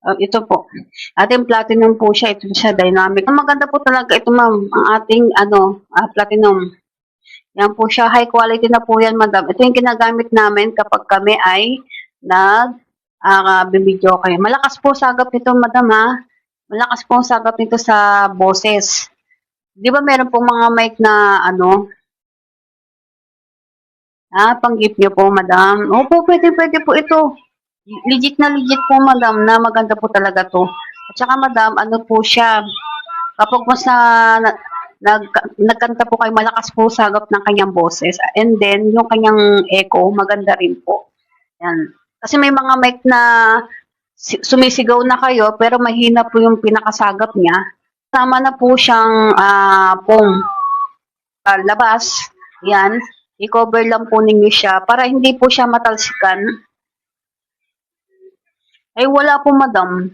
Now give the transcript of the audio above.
Ito po, ating platinum po siya, ito siya dynamic. Ang maganda po talaga ito ma'am, ang ating platinum. Yan po siya, high quality na po yan madam. Ito yung ginagamit namin kapag kami ay bibidyo kayo. Malakas po sagap nito madam ha. Malakas po ang sagap nito sa boses. Di ba meron pong mga mic na pang-gift nyo po madam? Opo, pwede po ito. Legit po madam na maganda po talaga to. At saka madam, ano po siya, kapag mas nag, nagkanta po kayo, malakas po sagap ng kanyang boses. And then, yung kanyang echo, maganda rin po. Yan. Kasi may mga mic na sumisigaw na kayo, pero mahina po yung pinakasagap niya. Tama na po siyang labas. Yan. I-cover lang po ninyo siya para hindi po siya matalsikan. Ay, wala po, madam.